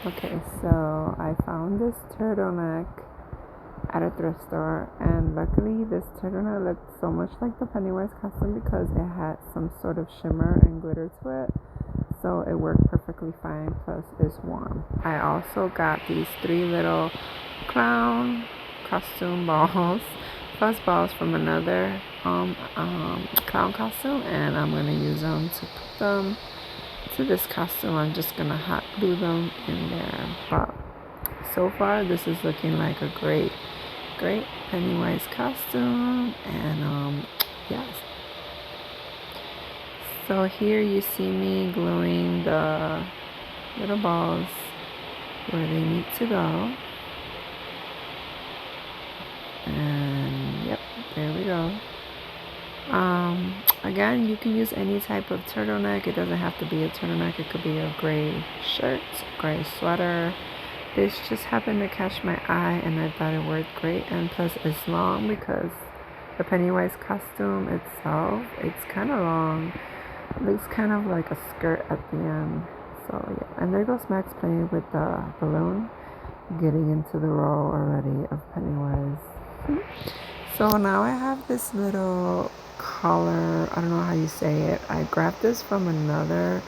Okay, so I found this turtleneck at a thrift store, and luckily this turtleneck looked so much like the Pennywise costume because it had some sort of shimmer and glitter to it, so it worked perfectly fine. Plus it's warm. I also got these 3 little clown costume balls, fuzz balls from another clown costume, and I'm gonna use them to put them to this costume. I'm just gonna hot glue them in there. But so far this is looking like a great Pennywise costume. And yes, so here you see me gluing the little balls where they need to go, and yep, there we go. Again, you can use any type of turtleneck. It doesn't have to be a turtleneck. It could be a gray shirt, gray sweater. This just happened to catch my eye, and I thought it worked great. And plus it's long because the Pennywise costume itself, it's kind of long. It looks kind of like a skirt at the end. So yeah, and there goes Max playing with the balloon, getting into the role already of Pennywise. So now I have this little collar, I don't know how you say it. I grabbed this from another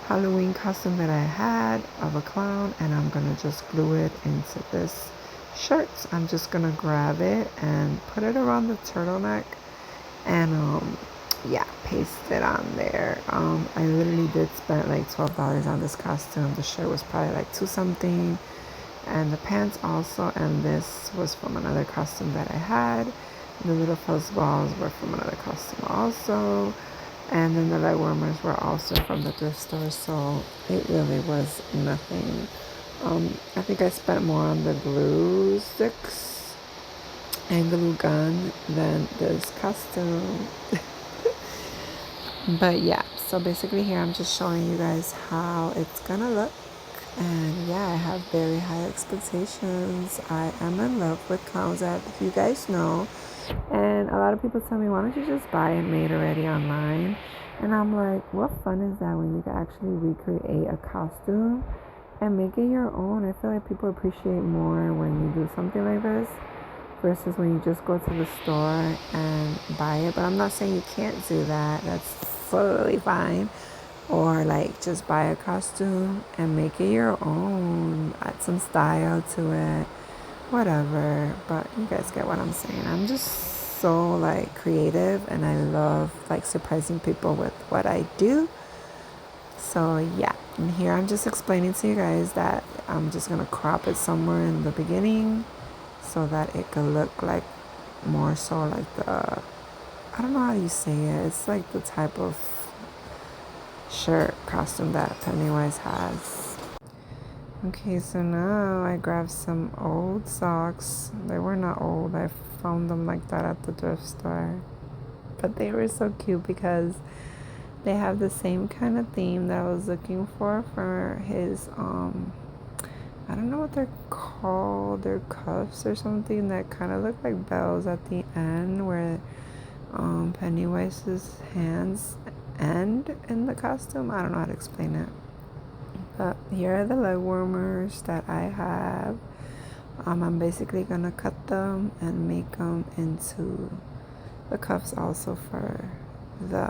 Halloween costume that I had of a clown, and I'm gonna just glue it into this shirt. I'm just gonna grab it and put it around the turtleneck, and yeah, paste it on there. I literally did spend like $12 on this costume. The shirt was probably like 2 something, and the pants also, and this was from another costume that I had. The little fuzz balls were from another costume also, and then the leg warmers were also from the thrift store, so it really was nothing. I think I spent more on the glue sticks and glue gun than this costume. But yeah, so basically here I'm just showing you guys how it's gonna look. And yeah, I have very high expectations. I am in love with clowns, as you guys know. And a lot of people tell me, why don't you just buy it made already online? And I'm like, what fun is that when you can actually recreate a costume and make it your own? I feel like people appreciate more when you do something like this versus when you just go to the store and buy it. But I'm not saying you can't do that. That's totally fine. Or like just buy a costume and make it your own, add some style to it, whatever. But you guys get what I'm saying. I'm just so like creative, and I love like surprising people with what I do. So yeah, and here I'm just explaining to you guys that I'm just gonna crop it somewhere in the beginning so that it could look like more so like the, I don't know how you say it, it's like the type of shirt costume that Pennywise has. Okay, so now I grabbed some old socks. They were not old. I found them like that at the thrift store. But they were so cute because they have the same kind of theme that I was looking for his I don't know what they're called. They're cuffs or something that kind of look like bells at the end where Pennywise's hands end in the costume. I don't know how to explain it. But here are the leg warmers that I have. I'm basically gonna cut them and make them into the cuffs also for the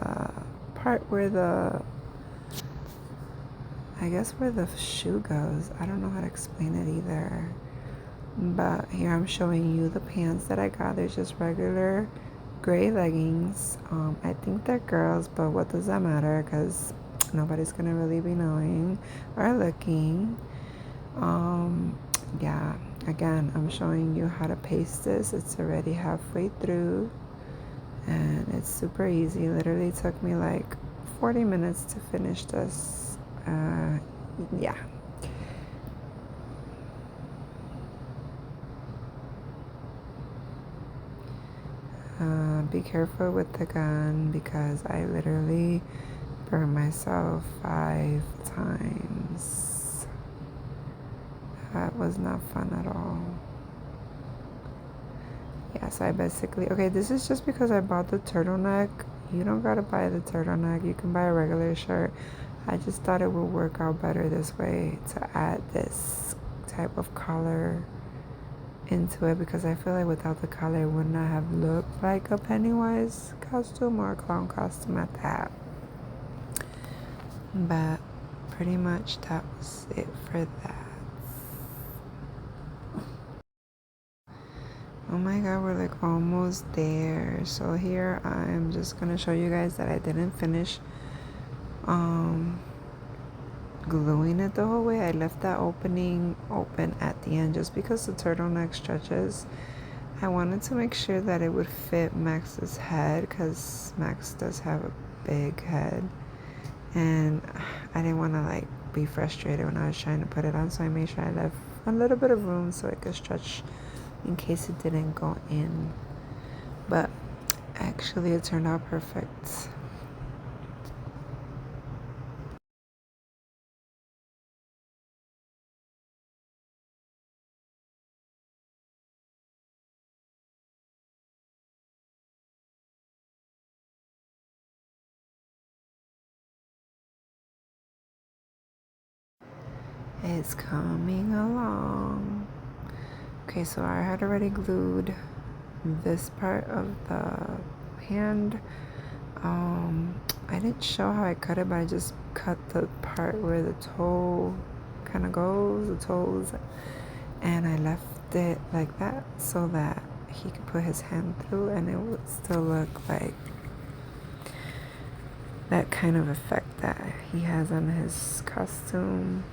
part where I guess where the shoe goes. I don't know how to explain it either. But here I'm showing you the pants that I got. They're just regular gray leggings. I think they're girls, but what does that matter? Because nobody's gonna really be knowing or looking. Yeah, again, I'm showing you how to paste this. It's already halfway through, and it's super easy. Literally took me like 40 minutes to finish this. Yeah. Be careful with the gun because I literally burned myself 5 times. That was not fun at all. Yeah, so I basically, okay, this is just because I bought the turtleneck. You don't gotta buy the turtleneck. You can buy a regular shirt. I just thought it would work out better this way to add this type of color into it, because I feel like without the color it would not have looked like a Pennywise costume or a clown costume at that. But pretty much that was it for that. Oh my god, we're like almost there. So here I'm just gonna show you guys that I didn't finish gluing it the whole way. I left that opening open at the end just because the turtleneck stretches. I wanted to make sure that it would fit Max's head, because Max does have a big head, and I didn't want to like be frustrated when I was trying to put it on, so I made sure I left a little bit of room so it could stretch in case it didn't go in. But actually it turned out perfect. It's coming along. Okay, so I had already glued this part of the hand. I didn't show how I cut it, but I just cut the part where the toe kind of goes, the toes, and I left it like that so that he could put his hand through and it would still look like that kind of effect that he has on his costume.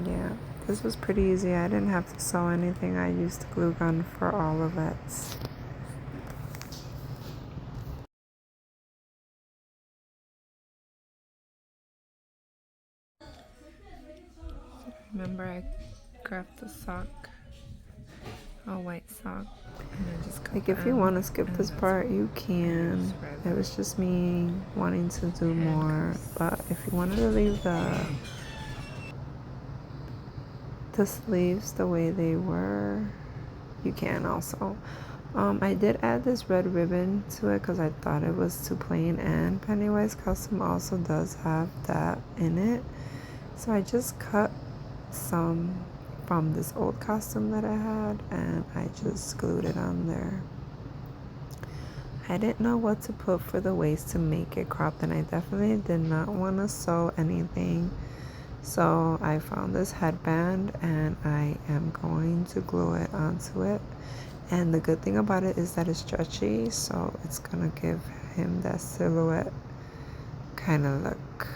Yeah, this was pretty easy. I didn't have to sew anything. I used the glue gun for all of it. Remember, I grabbed the sock, a white sock, and I just cut. Like, if you want to skip this part, you can. It was just me wanting to do more. But if you wanted to leave the sleeves the way they were, you can also. I did add this red ribbon to it because I thought it was too plain, and Pennywise costume also does have that in it. So I just cut some from this old costume that I had and I just glued it on there. I didn't know what to put for the waist to make it cropped, and I definitely did not want to sew anything. So I found this headband and I am going to glue it onto it. And the good thing about it is that it's stretchy, so it's gonna give him that silhouette kind of look.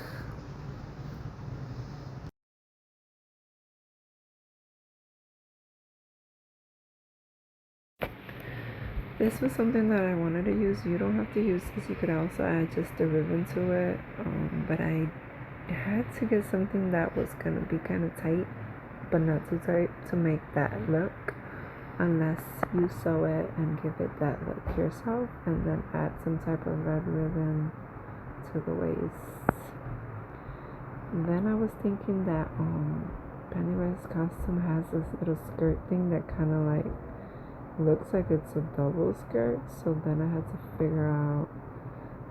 This was something that I wanted to use. You don't have to use this. You could also add just a ribbon to it. But I had to get something that was gonna be kind of tight, but not too tight, to make that look. Unless you sew it and give it that look yourself, and then add some type of red ribbon to the waist. Then I was thinking that Pennywise costume has this little skirt thing that kind of like looks like it's a double skirt, so then I had to figure out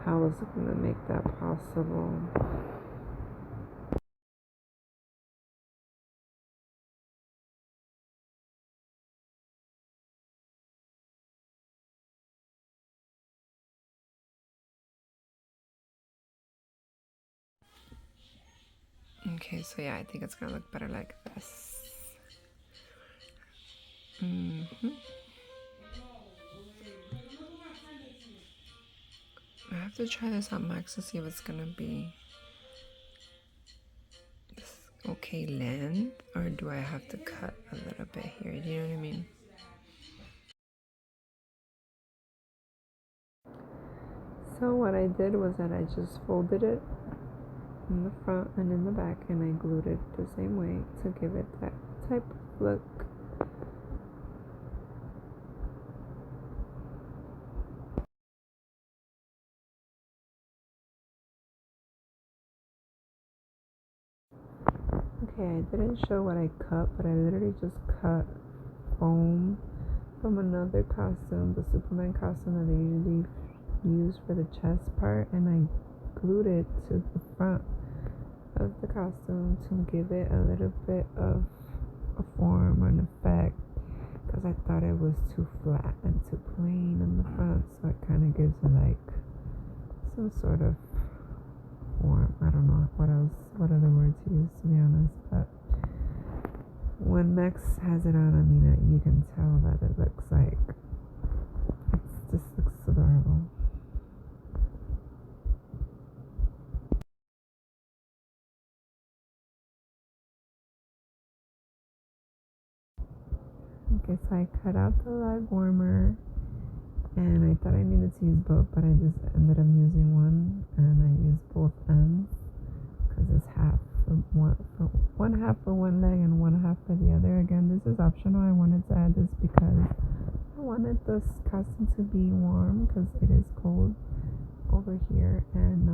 how I was going to make that possible. Okay, so yeah, I think it's gonna look better like this. I have to try this on Max to see if it's gonna be okay length, or do I have to cut a little bit here? Do you know what I mean? So what I did was that I just folded it in the front and in the back, and I glued it the same way to give it that type of look. Okay, I didn't show what I cut, but I literally just cut foam from another costume, the Superman costume that they usually used for the chest part, and I glued it to the front of the costume to give it a little bit of a form or an effect, because I thought it was too flat and too plain in the front, so it kind of gives it like some sort of form. I don't know what other words to use, to be honest, but when Max has it on, I mean, you can tell that it looks like, it just looks adorable. Okay, so I cut out the leg warmer, and I thought I needed to use both, but I just ended up using one, and I used both ends because it's half for one half for one leg and one half for the other. Again, this is optional. I wanted to add this because I wanted this costume to be warm because it is cold over here, and I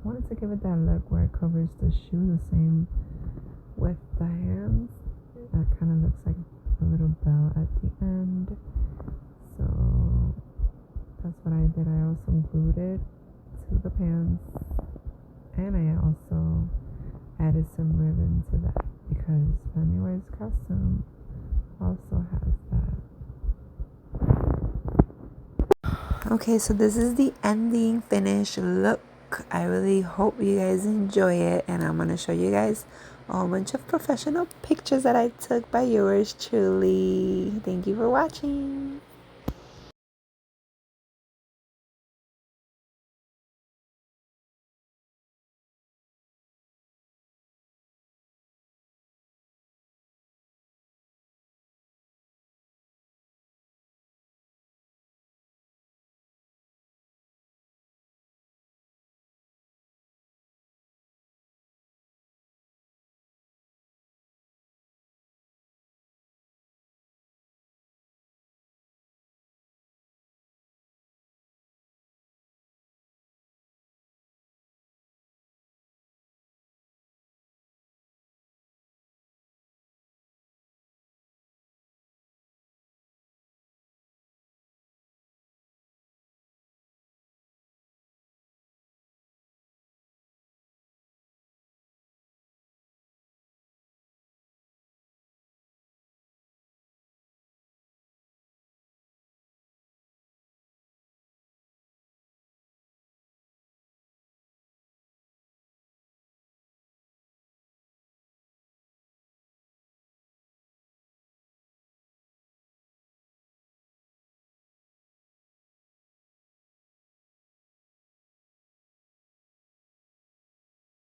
wanted to give it that look where it covers the shoe. The same with the hands. That kind of looks like a little bell at the end. So that's what I did. I also glued it to the pants, and I also added some ribbon to that because Pennywise costume also has that. Okay, so this is the ending finished look. I really hope you guys enjoy it, and I'm gonna show you guys a whole bunch of professional pictures that I took by yours truly. Thank you for watching.